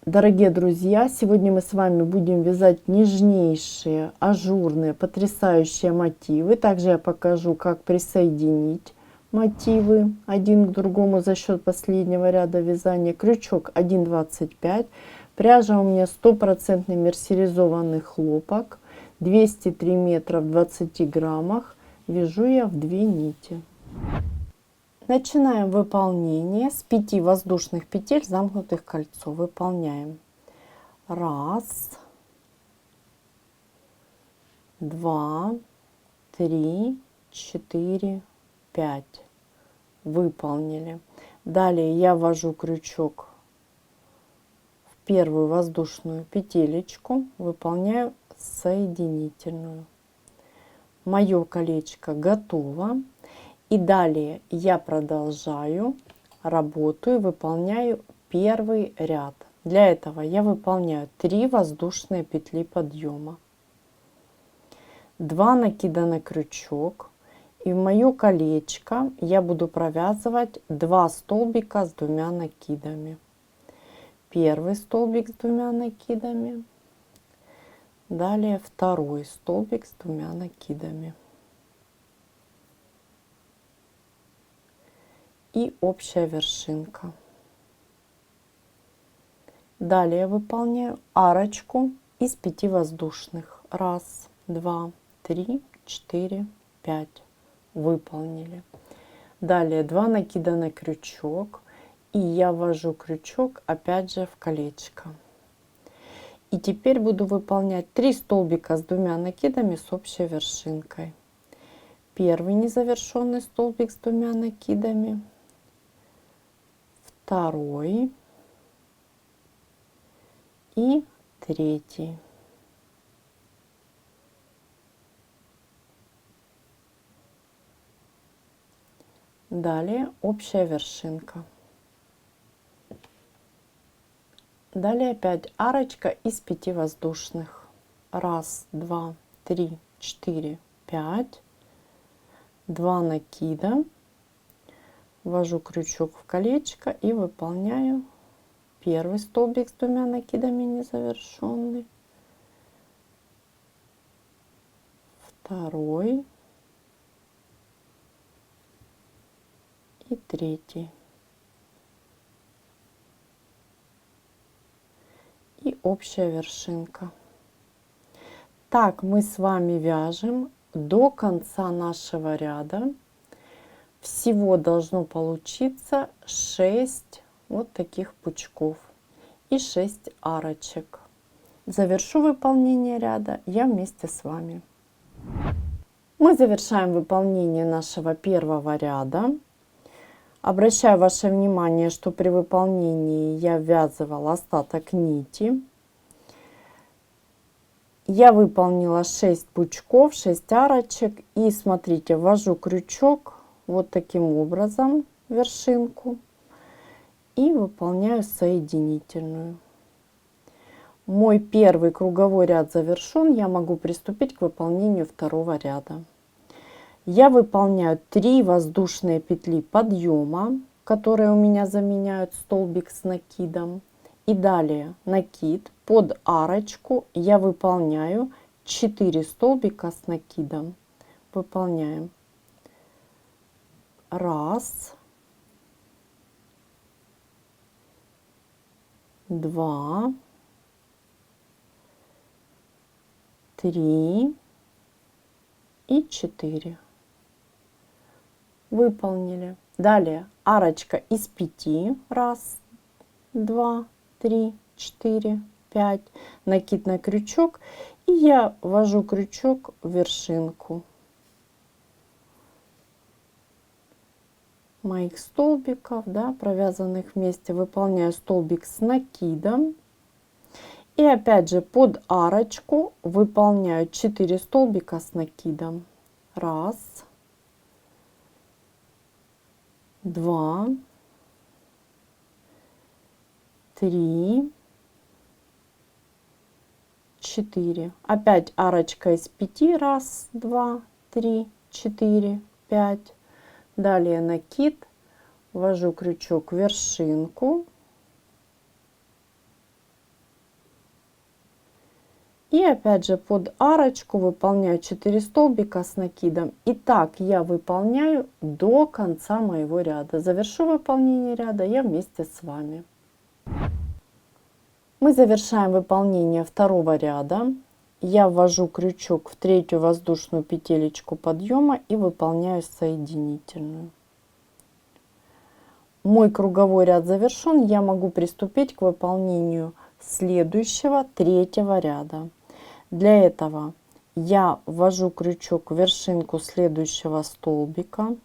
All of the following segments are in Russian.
Дорогие друзья, сегодня мы с вами будем вязать нежнейшие, ажурные, потрясающие мотивы. Также я покажу, как присоединить мотивы один к другому за счет последнего ряда вязания. Крючок 1,25. Пряжа у меня 100% мерсеризованный хлопок. 203 метра в 20 граммах. Вяжу я в 2 нити. Начинаем выполнение с 5 воздушных петель, замкнутых в кольцо. Выполняем. 1, 2, 3, 4, 5. Выполнили. Далее я ввожу крючок в первую воздушную петелечку, выполняю соединительную. Мое колечко готово. И далее я продолжаю работу и выполняю первый ряд. Для этого я выполняю 3 воздушные петли подъема, 2 накида на крючок, и в мое колечко я буду провязывать 2 столбика с 2 накидами. Первый столбик с 2 накидами, далее второй столбик с 2 накидами. И общая вершинка. Далее выполняю арочку из 5 воздушных. 1, 2, 3, 4, 5. Выполнили. Далее 2 накида на крючок. И я ввожу крючок опять же в колечко. И теперь буду выполнять 3 столбика с 2 накидами с общей вершинкой. Первый незавершенный столбик с 2 накидами. Второй и третий. Далее общая вершинка. Далее опять арочка из 5 воздушных. 1, 2, 3, 4, 5. 2 накида. Ввожу крючок в колечко и выполняю первый столбик с 2 накидами незавершенный, второй и третий. И общая вершинка. Так мы с вами вяжем до конца нашего ряда. Всего должно получиться 6 вот таких пучков и 6 арочек. Завершу выполнение ряда я вместе с вами. Мы завершаем выполнение нашего первого ряда. Обращаю ваше внимание, что при выполнении я ввязывала остаток нити. Я выполнила 6 пучков, 6 арочек. И смотрите, ввожу крючок вот таким образом в вершинку и выполняю соединительную. Мой первый круговой ряд завершен. Я могу приступить к выполнению второго ряда. Я выполняю 3 воздушные петли подъема, которые у меня заменяют столбик с накидом. И далее накид под арочку я выполняю 4 столбика с накидом. Выполняем. 1, 2, 3 и 4. Выполнили. Далее арочка из 5. 1, 2, 3, 4, 5. Накид на крючок. И я ввожу крючок в вершинку моих столбиков, да, провязанных вместе. Выполняю столбик с накидом. И опять же под арочку выполняю 4 столбика с накидом. 1, 2, 3, 4. Опять арочка из 5. 1, 2, 3, 4, 5. Далее накид, ввожу крючок в вершинку И опять же под арочку выполняю 4 столбика с накидом. И так я выполняю до конца моего ряда. Завершу выполнение ряда я вместе с вами. Мы завершаем выполнение второго ряда. Я ввожу крючок в третью воздушную петелечку подъема и выполняю соединительную. Мой круговой ряд завершен. Я могу приступить к выполнению следующего третьего ряда. Для этого я ввожу крючок в вершинку следующего столбика.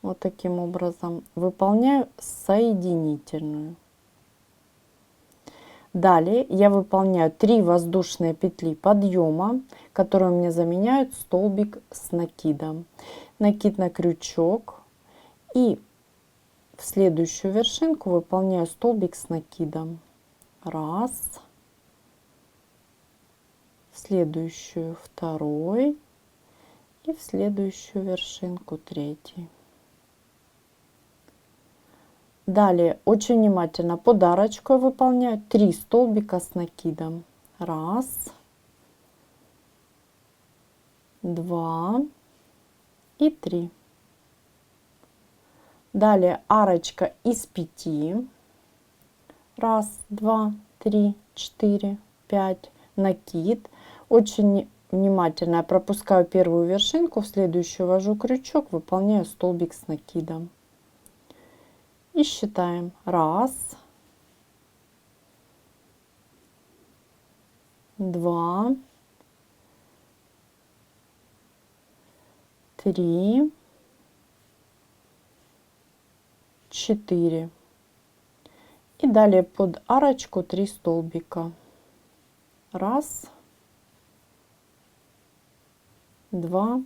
Вот таким образом. Выполняю соединительную. Далее я выполняю 3 воздушные петли подъема, которые мне заменяют столбик с накидом. Накид на крючок. И в следующую вершинку выполняю столбик с накидом. Раз. В следующую второй. И в следующую вершинку третий. Далее очень внимательно под арочкой выполняю 3 столбика с накидом. Раз, два и 3. Далее арочка из 5. Раз, два, три, 4, 5. Накид. Очень внимательно пропускаю первую вершинку, в следующую ввожу крючок, выполняю столбик с накидом. И считаем. Раз, два, три, 4. И далее под арочку 3 столбика. Раз, два,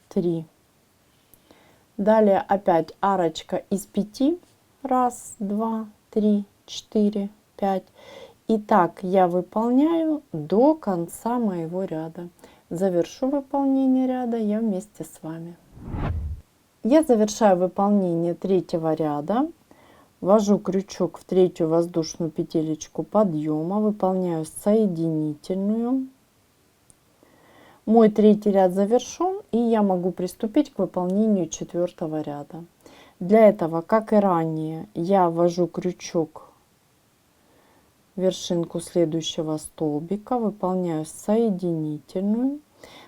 3. Далее опять арочка из 5. Раз, два, три, 4, 5. И так я выполняю до конца моего ряда. Завершу выполнение ряда я вместе с вами. Я завершаю выполнение третьего ряда. Ввожу крючок в третью воздушную петелечку подъема. Выполняю соединительную. Мой третий ряд завершен, и я могу приступить к выполнению четвертого ряда. Для этого, как и ранее, я ввожу крючок в вершинку следующего столбика, выполняю соединительную.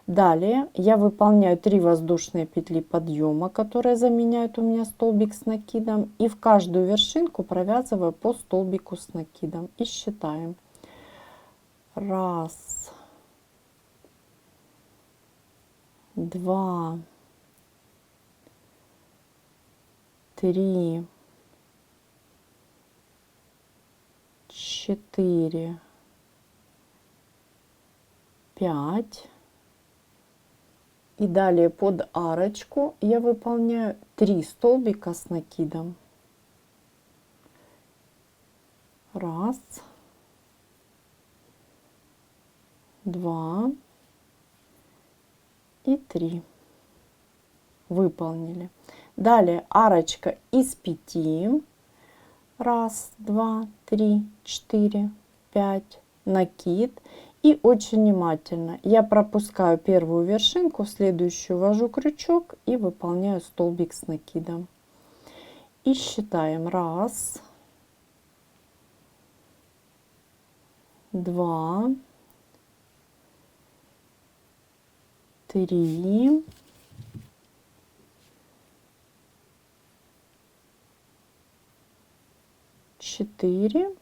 Далее я выполняю 3 воздушные петли подъема, которые заменяют у меня столбик с накидом, и в каждую вершинку провязываю по столбику с накидом. И считаем. Раз, два, три, 4, 5. И далее под арочку я выполняю 3 столбика с накидом. Раз, два и 3. Выполнили. Далее арочка из 5. Раз, два, три, 4, 5. Накид. И очень внимательно я пропускаю первую вершинку, в следующую ввожу крючок и выполняю столбик с накидом. И считаем. Раз, два, три, 4,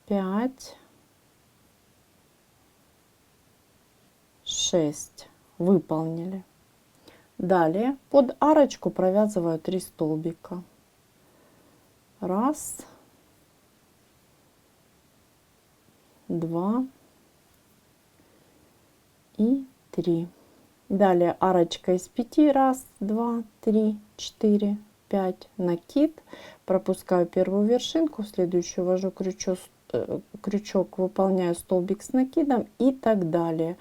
5, 6. Выполнили. Далее под арочку провязываю 3 столбика. Раз, два и 3. Далее арочка из 5. Раз, два, три, 4, 5. Накид. Пропускаю первую вершинку, в следующую ввожу крючок, выполняю столбик с накидом и так далее.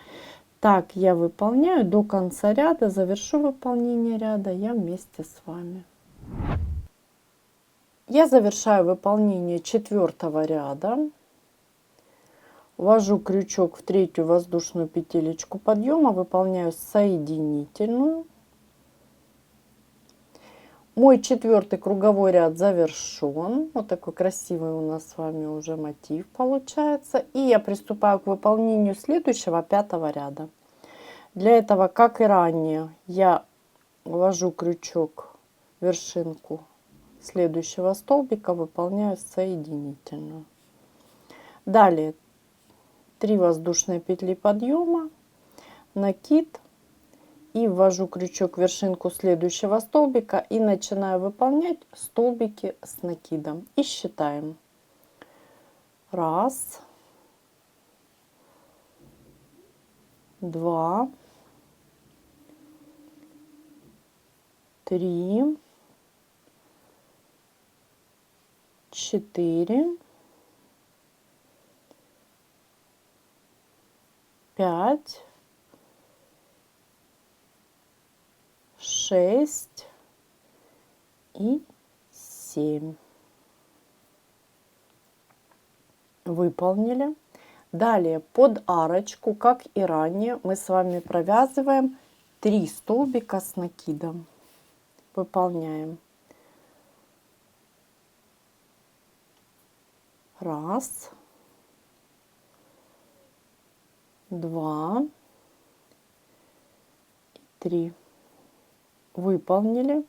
Так я выполняю до конца ряда. Завершу выполнение ряда я вместе с вами. Я завершаю выполнение 4-го ряда. Ввожу крючок в 3-ю воздушную петелечку подъема, выполняю соединительную. Мой 4-й круговой ряд завершен. Вот такой красивый у нас с вами уже мотив получается. И я приступаю к выполнению следующего 5-го ряда. Для этого, как и ранее, я ввожу крючок в вершинку следующего столбика, выполняю соединительную. Далее 3 воздушные петли подъема, накид, и ввожу крючок в вершинку следующего столбика и начинаю выполнять столбики с накидом. И считаем. 1, 2, 3, 4, 5, 6 и 7. Выполнили. Далее под арочку, как и ранее, мы с вами провязываем 3 столбика с накидом. Выполняем. 1, 2, 3. Выполнили.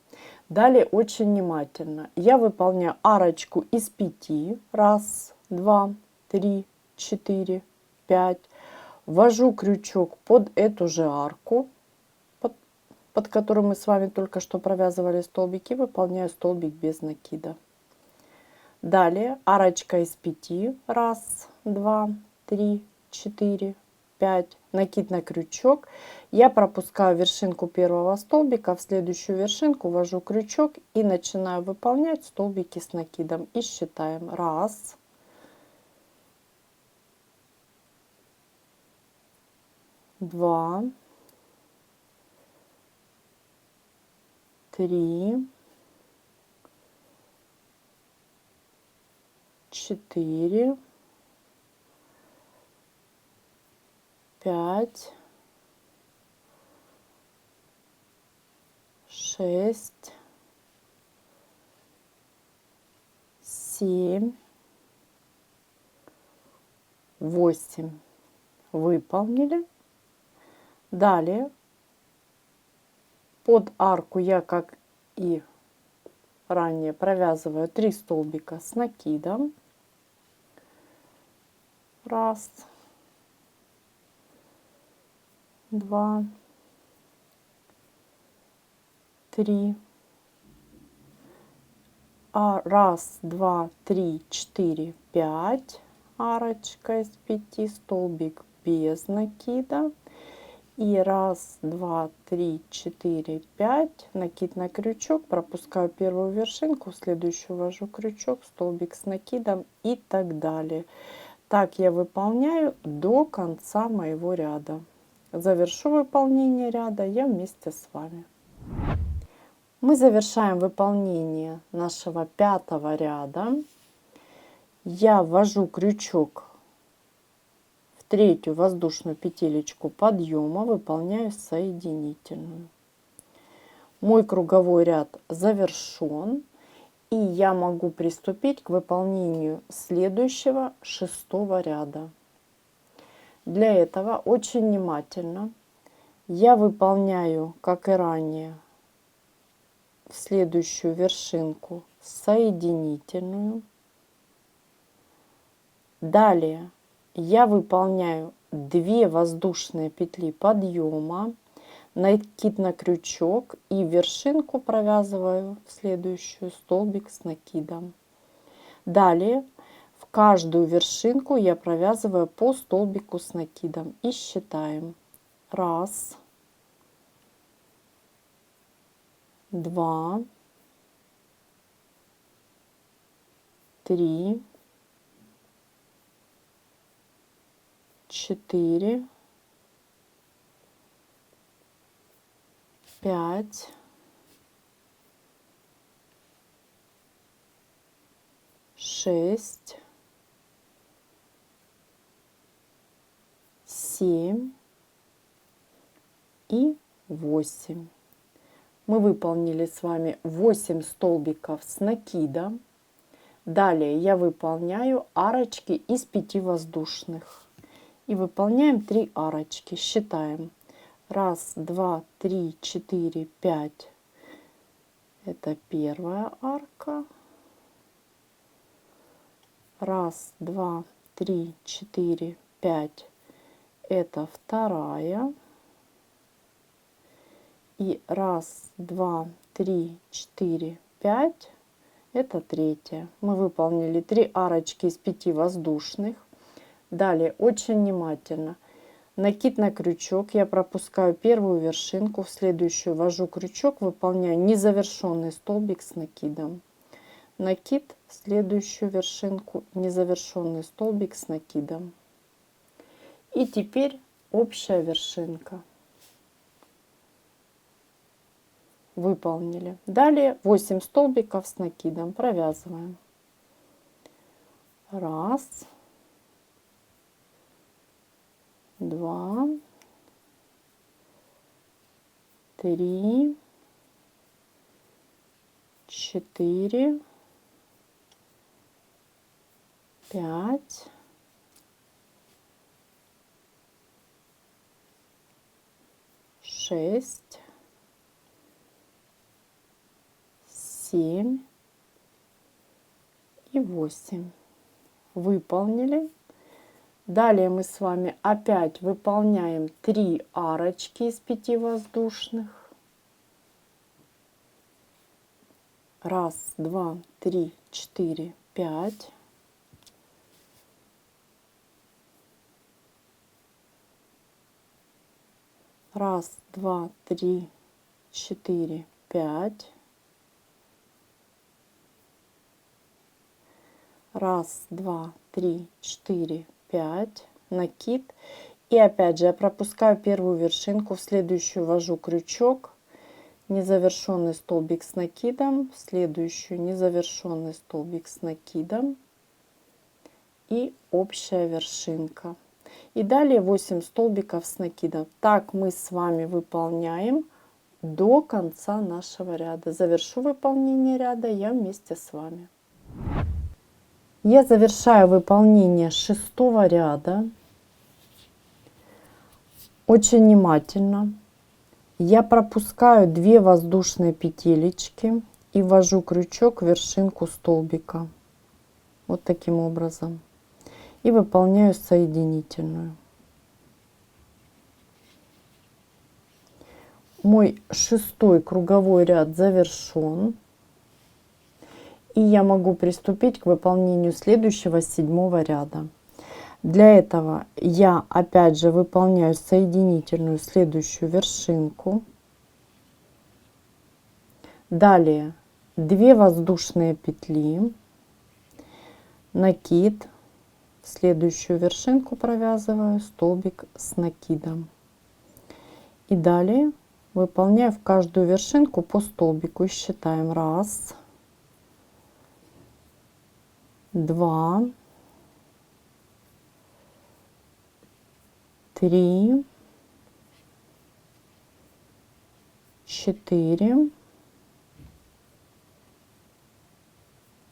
Далее очень внимательно. Я выполняю арочку из 5. 1, 2, 3, 4, 5. Ввожу крючок под эту же арку, под которую мы с вами только что провязывали столбики. Выполняю столбик без накида. Далее арочка из 5. 1, 2, 3, 4, 5. Накид на крючок. Я пропускаю вершинку первого столбика, в следующую вершинку ввожу крючок и начинаю выполнять столбики с накидом. И считаем. 1, 2, 3, 4, 5, 6, 7, 8. Выполнили. Далее под арку я, как и ранее, провязываю 3 столбика с накидом. 1, 2, 3. 1, 2, 3, 4, 5. Арочка из 5, столбик без накида. И 1, 2, 3, 4, 5. Накид на крючок. Пропускаю первую вершинку, в следующую ввожу крючок, столбик с накидом и так далее. Так я выполняю до конца моего ряда. Завершу выполнение ряда я вместе с вами. Мы завершаем выполнение нашего 5-го ряда. Я ввожу крючок в 3-ю воздушную петелечку подъема, выполняю соединительную. Мой круговой ряд завершен, и я могу приступить к выполнению следующего 6-го ряда. Для этого очень внимательно я выполняю, как и ранее, в следующую вершинку соединительную. Далее я выполняю 2 воздушные петли подъема, накид на крючок и вершинку провязываю в следующую столбик с накидом. Далее в каждую вершинку я провязываю по столбику с накидом и считаем. 1, 2, 3, 4, 5, 6, 7 и 8. Мы выполнили с вами 8 столбиков с накидом. Далее я выполняю арочки из 5 воздушных. И выполняем 3 арочки. Считаем. 1, 2, 3, 4, 5. Это первая арка. 1, 2, 3, 4, 5. Это вторая. И 1, 2, 3, 4, 5. Это третья. Мы выполнили 3 арочки из 5 воздушных. Далее очень внимательно. Накид на крючок. Я пропускаю первую вершинку. В следующую ввожу крючок. Выполняю незавершенный столбик с накидом. Накид. В следующую вершинку. Незавершенный столбик с накидом. И теперь общая вершинка. Выполнили. Далее 8 столбиков с накидом. Провязываем. 1, 2, 3, 4, 5, 6, 7 и 8. Выполнили. Далее мы с вами опять выполняем 3 арочки из 5 воздушных. 1, 2, 3, 4, 5. 1, 2, 3, 4, 5. 1, 2, 3, 4, 5. Накид. И опять же я пропускаю первую вершинку. В следующую ввожу крючок. Незавершенный столбик с накидом. В следующую незавершенный столбик с накидом. И общая вершинка. И далее 8 столбиков с накидом. Так мы с вами выполняем до конца нашего ряда. Завершу выполнение ряда я вместе с вами. Я завершаю выполнение 6-го ряда. Очень внимательно. Я пропускаю 2 воздушные петелечки и ввожу крючок в вершинку столбика. Вот таким образом. И выполняю соединительную. Мой 6-й круговой ряд завершен. И я могу приступить к выполнению следующего 7-го ряда. Для этого я опять же выполняю соединительную следующую вершинку. Далее 2 воздушные петли, накид, следующую вершинку провязываю, столбик с накидом. И далее выполняю в каждую вершинку по столбику и считаем 1, 2, 3, 4,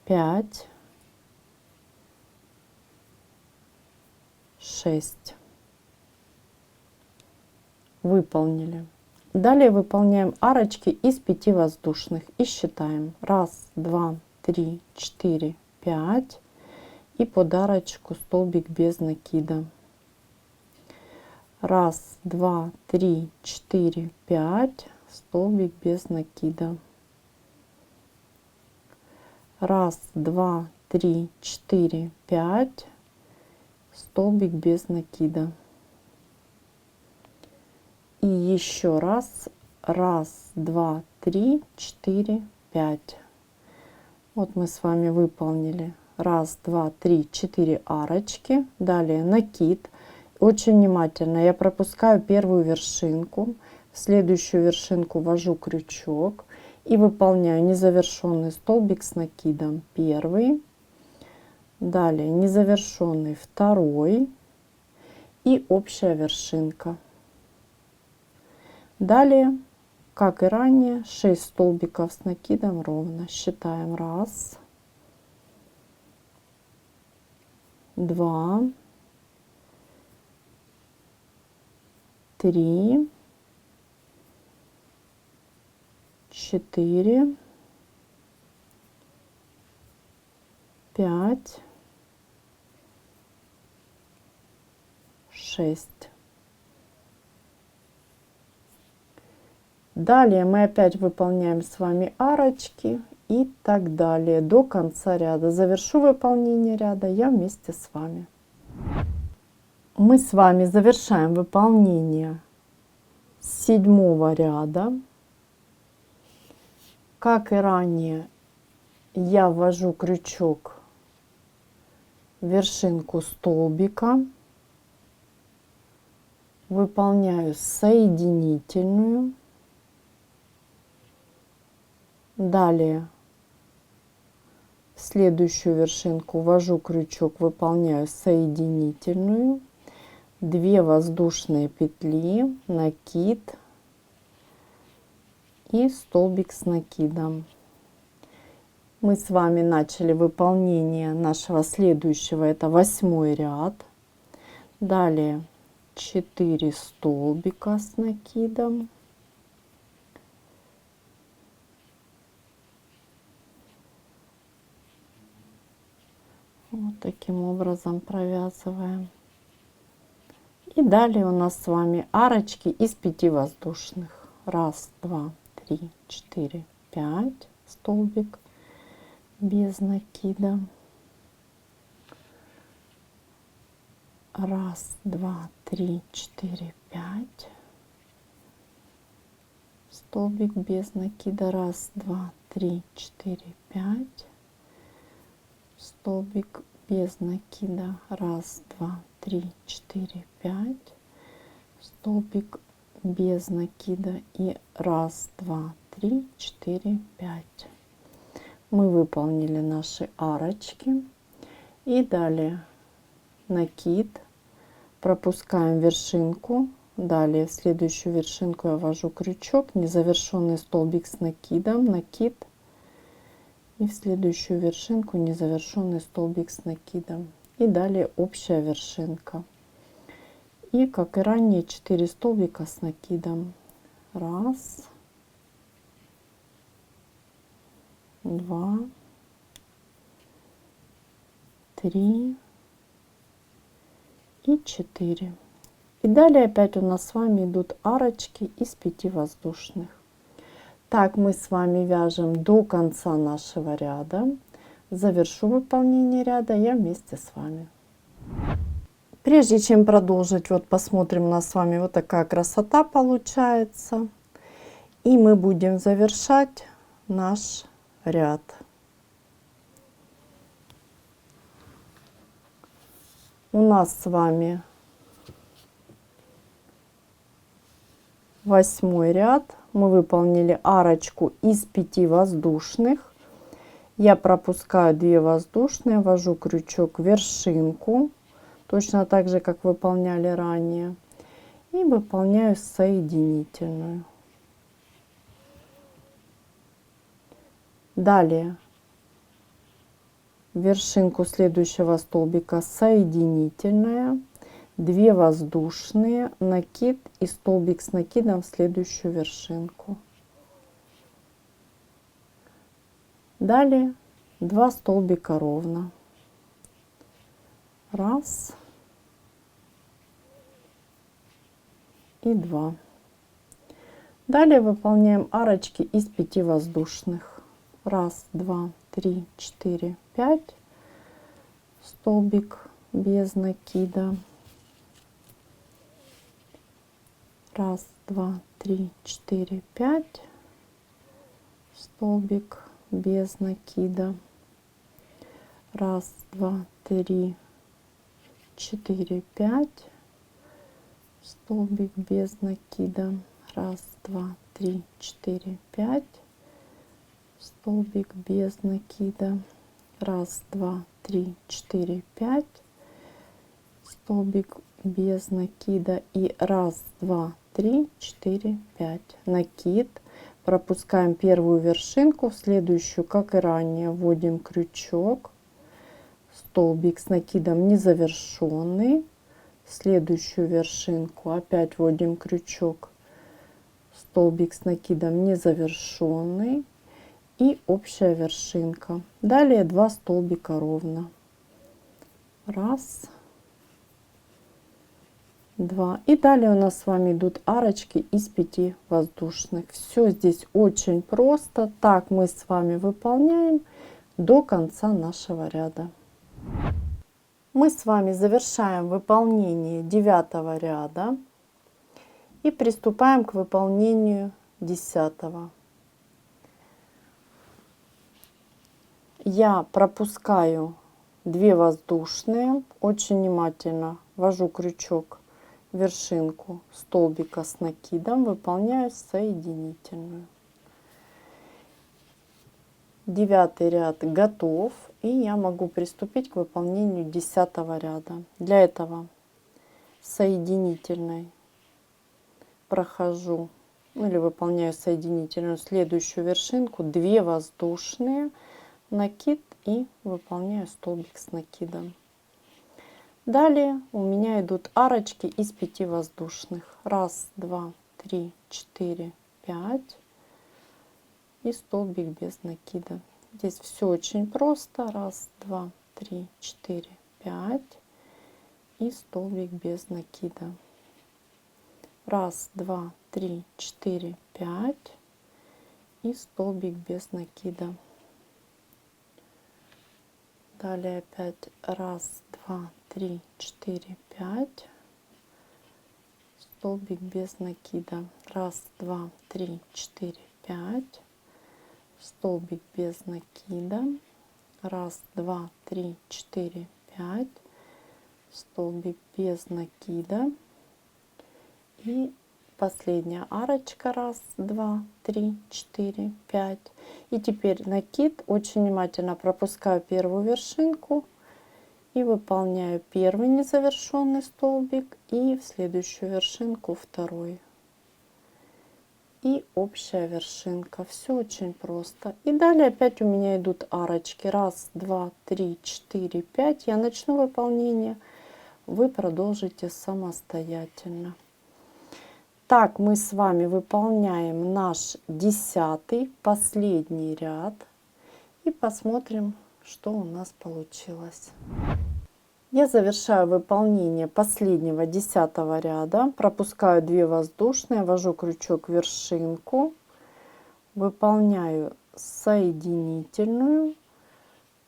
5, 6. Выполнили. Далее выполняем арочки из 5 воздушных и считаем 1, 2, 3, 4, 5 и под арочку столбик без накида. 1, 2, 3, 4, 5, столбик без накида. 1, 2, 3, 4, 5, столбик без накида. И еще раз. 1, 2, 3, 4, 5. Вот мы с вами выполнили 1, 2, 3, 4 арочки. Далее накид. Очень внимательно я пропускаю первую вершинку. В следующую вершинку ввожу крючок и выполняю незавершенный столбик с накидом. Первый. Далее незавершенный второй и общая вершинка. Далее, как и ранее, 6 столбиков с накидом ровно. Считаем 1, 2, 3, 4, 5, 6. Далее мы опять выполняем с вами арочки и так далее до конца ряда. Завершу выполнение ряда я вместе с вами. Мы с вами завершаем выполнение 7 ряда. Как и ранее, я ввожу крючок в вершинку столбика, выполняю соединительную. Далее в следующую вершинку ввожу крючок, выполняю соединительную, 2 воздушные петли, накид и столбик с накидом. Мы с вами начали выполнение нашего следующего, это 8 ряд. Далее 4 столбика с накидом. Вот таким образом провязываем. И далее у нас с вами арочки из 5 воздушных. 1, 2, 3, 4, 5 столбик без накида. 1, 2, 3, 4, 5 столбик без накида. 1, 2, 3, 4, 5 столбик без накида. 1, 2, 3, 4, 5 столбик без накида и 1, 2, 3, 4, 5. Мы выполнили наши арочки и далее накид, пропускаем вершинку. Далее в следующую вершинку я ввожу крючок, незавершенный столбик с накидом, накид, и в следующую вершинку незавершенный столбик с накидом, и далее общая вершинка. И как и ранее 4 столбика с накидом. 1, 2, 3 и 4. И далее опять у нас с вами идут арочки из 5 воздушных. Так мы с вами вяжем до конца нашего ряда. Завершу выполнение ряда я вместе с вами. Прежде чем продолжить, вот посмотрим, у нас с вами вот такая красота получается. И мы будем завершать наш ряд. У нас с вами 8 ряд. Мы выполнили арочку из 5 воздушных. Я пропускаю 2 воздушные, ввожу крючок в вершинку, точно так же, как выполняли ранее, и выполняю соединительную. Далее в вершинку следующего столбика соединительная, 2 воздушные, накид и столбик с накидом в следующую вершинку. Далее 2 столбика ровно. 1 и 2. Далее выполняем арочки из 5 воздушных. 1, 2, 3, 4, 5 столбик без накида. 1, 2, 3, 4, 5 столбик без накида. 1, 2, 3, 4, 5 столбик без накида. 1, 2, 3, 4, 5 столбик без накида. Раз, два, три, четыре, пять. Столбик без накида. И раз, два, три, четыре, пять. Накид. Пропускаем первую вершинку, в следующую, как и ранее, вводим крючок, столбик с накидом незавершенный, следующую вершинку опять вводим крючок, столбик с накидом незавершенный и общая вершинка. Далее 2 столбика ровно. Раз, два. И далее у нас с вами идут арочки из 5 воздушных. Все здесь очень просто. Так мы с вами выполняем до конца нашего ряда. Мы с вами завершаем выполнение 9 ряда и приступаем к выполнению 10. Я пропускаю 2 воздушные, очень внимательно ввожу крючок в вершинку столбика с накидом, выполняю соединительную. 9 ряд готов, и я могу приступить к выполнению 10 ряда. Для этого соединительной прохожу или выполняю соединительную следующую вершинку, 2 воздушные, накид и выполняю столбик с накидом. Далее у меня идут арочки из 5 воздушных. Раз, два, три, четыре, 5 и столбик без накида. Здесь все очень просто. Раз, два, три, четыре, 5 и столбик без накида. Раз, два, три, четыре, 5 и столбик без накида. Далее опять раз, два, три, четыре, 5 столбик без накида. Раз, два, три, четыре, 5 столбик без накида. Раз, два, три, четыре, 5 столбик без накида. И последняя арочка. Раз, два, три, четыре, 5. И теперь накид. Очень внимательно пропускаю первую вершинку и выполняю первый незавершенный столбик и в следующую вершинку второй. И общая вершинка. Все очень просто. И далее опять у меня идут арочки. Раз, два, три, четыре, 5. Я начну выполнение. Вы продолжите самостоятельно. Так мы с вами выполняем наш 10-й, последний ряд. И посмотрим, что у нас получилось. Я завершаю выполнение последнего 10-го ряда. Пропускаю 2 воздушные, ввожу крючок в вершинку. Выполняю соединительную.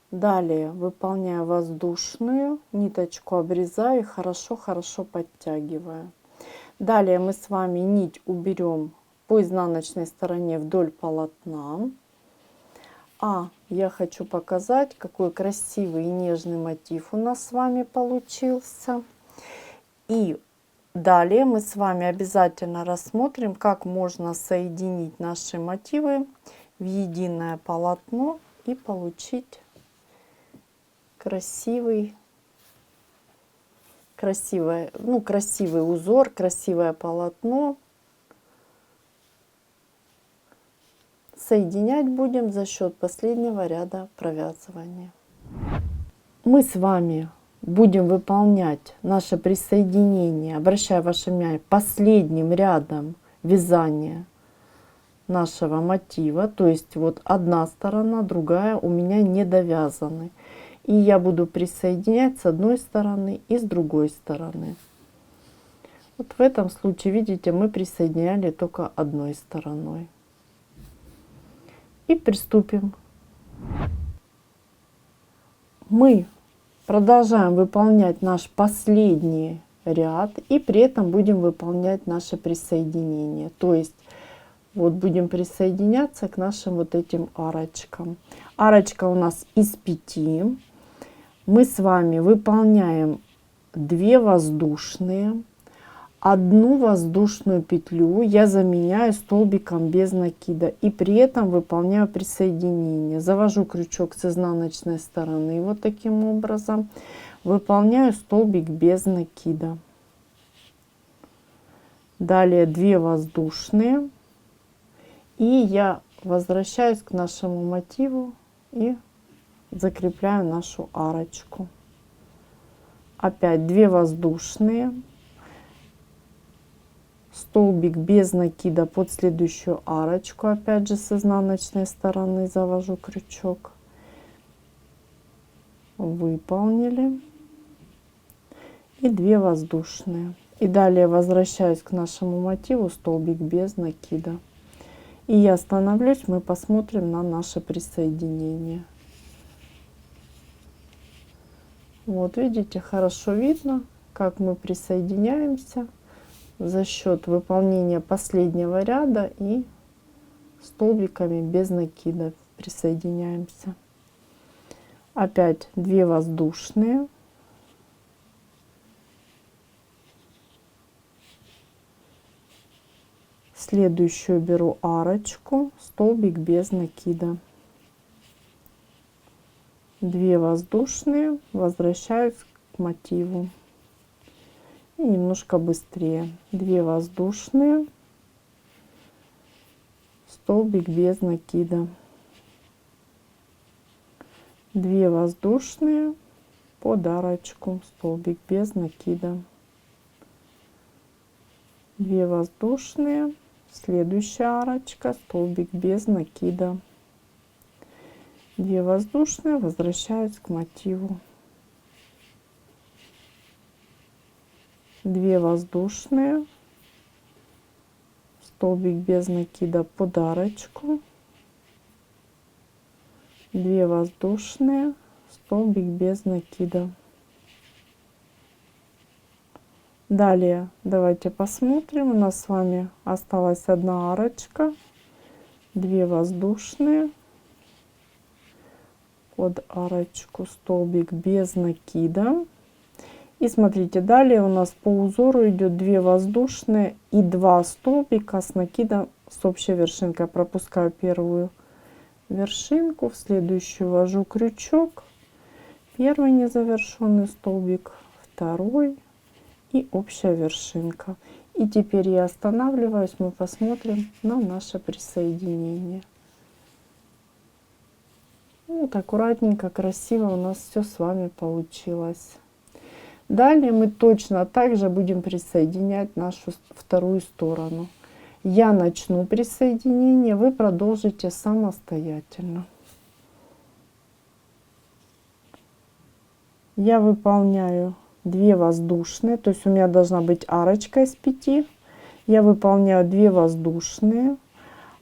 Далее выполняю воздушную. Ниточку обрезаю и хорошо подтягиваю. Далее мы с вами нить уберем по изнаночной стороне вдоль полотна. А я хочу показать, какой красивый и нежный мотив у нас с вами получился. И далее мы с вами обязательно рассмотрим, как можно соединить наши мотивы в единое полотно и получить красивый узор, красивое полотно. Соединять будем за счет последнего ряда провязывания. Мы с вами будем выполнять наше присоединение, обращая ваше внимание, последним рядом вязания нашего мотива. То есть вот одна сторона, другая у меня не довязаны. И я буду присоединять с одной стороны и с другой стороны. Вот в этом случае, видите, мы присоединяли только одной стороной. И приступим. Мы продолжаем выполнять наш последний ряд и при этом будем выполнять наше присоединение. То есть вот будем присоединяться к нашим вот этим арочкам. Арочка у нас из 5. Мы с вами выполняем 2 воздушные, одну воздушную петлю я заменяю столбиком без накида и при этом выполняю присоединение. Завожу крючок с изнаночной стороны вот таким образом, выполняю столбик без накида. Далее 2 воздушные, и я возвращаюсь к нашему мотиву и закрепляю нашу арочку. Опять 2 воздушные, столбик без накида под следующую арочку, опять же с изнаночной стороны завожу крючок, выполнили, и 2 воздушные. И далее возвращаюсь к нашему мотиву, столбик без накида. И я остановлюсь, мы посмотрим на наше присоединение. Вот видите, хорошо видно, как мы присоединяемся за счет выполнения последнего ряда и столбиками без накида присоединяемся. Опять 2 воздушные. Следующую беру арочку, столбик без накида. 2 воздушные, возвращаюсь к мотиву. И немножко быстрее. 2 воздушные, столбик без накида. 2 воздушные, под арочку, столбик без накида. 2 воздушные, следующая арочка, столбик без накида. 2 воздушные, возвращаюсь к мотиву. 2 воздушные, столбик без накида под арочку. 2 воздушные, столбик без накида. Далее давайте посмотрим, у нас с вами осталась одна арочка, 2 воздушные, под арочку, столбик без накида. И смотрите, далее у нас по узору идет 2 воздушные и 2 столбика с накидом с общей вершинкой. Пропускаю первую вершинку, в следующую ввожу крючок, первый незавершенный столбик, второй и общая вершинка. И теперь я останавливаюсь, мы посмотрим на наше присоединение. Вот аккуратненько, красиво у нас все с вами получилось. Далее мы точно так же будем присоединять нашу вторую сторону. Я начну присоединение, вы продолжите самостоятельно. Я выполняю 2 воздушные, то есть у меня должна быть арочка из 5. Я выполняю 2 воздушные,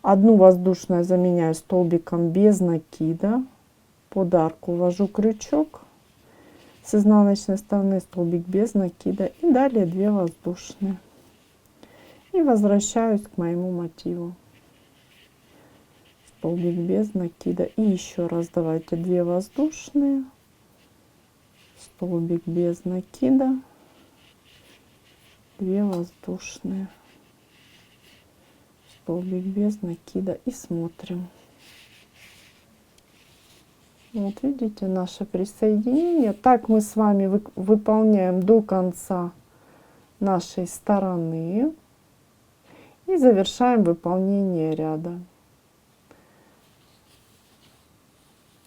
одну воздушную заменяю столбиком без накида, под арку ввожу крючок, с изнаночной стороны столбик без накида и далее 2 воздушные. И возвращаюсь к моему мотиву. Столбик без накида. И еще раз давайте 2 воздушные, столбик без накида, 2 воздушные, столбик без накида и смотрим. Вот видите наше присоединение. Так мы с вами выполняем до конца нашей стороны и завершаем выполнение ряда.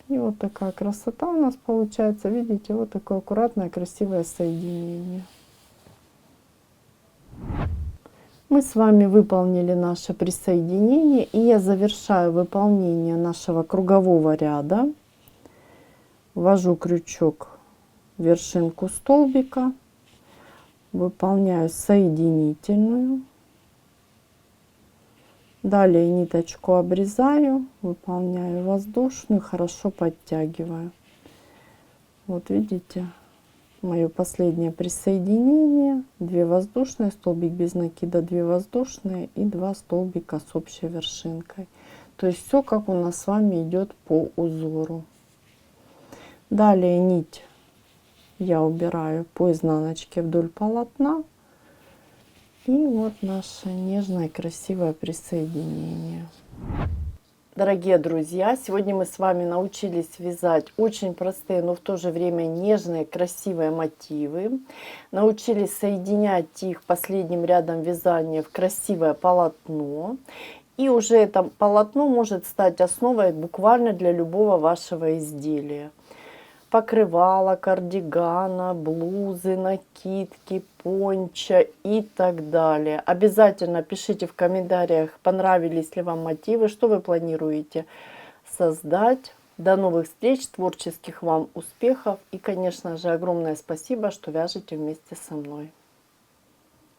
И вот такая красота у нас получается. Видите, вот такое аккуратное, красивое соединение. Мы с вами выполнили наше присоединение, и я завершаю выполнение нашего кругового ряда. Ввожу крючок в вершинку столбика, выполняю соединительную, далее ниточку обрезаю, выполняю воздушную, хорошо подтягиваю. Вот видите, мое последнее присоединение, 2 воздушные, столбик без накида, 2 воздушные и 2 столбика с общей вершинкой. То есть все как у нас с вами идет по узору. Далее нить я убираю по изнаночке вдоль полотна, И вот наше нежное, красивое присоединение. Дорогие друзья, сегодня мы с вами научились вязать очень простые, но в то же время нежные, красивые мотивы. Научились соединять их последним рядом вязания в красивое полотно. И уже это полотно может стать основой буквально для любого вашего изделия. Покрывала, кардигана, блузы, накидки, пончо и так далее. Обязательно пишите в комментариях, понравились ли вам мотивы, что вы планируете создать. До новых встреч, творческих вам успехов и, конечно же, огромное спасибо, что вяжете вместе со мной.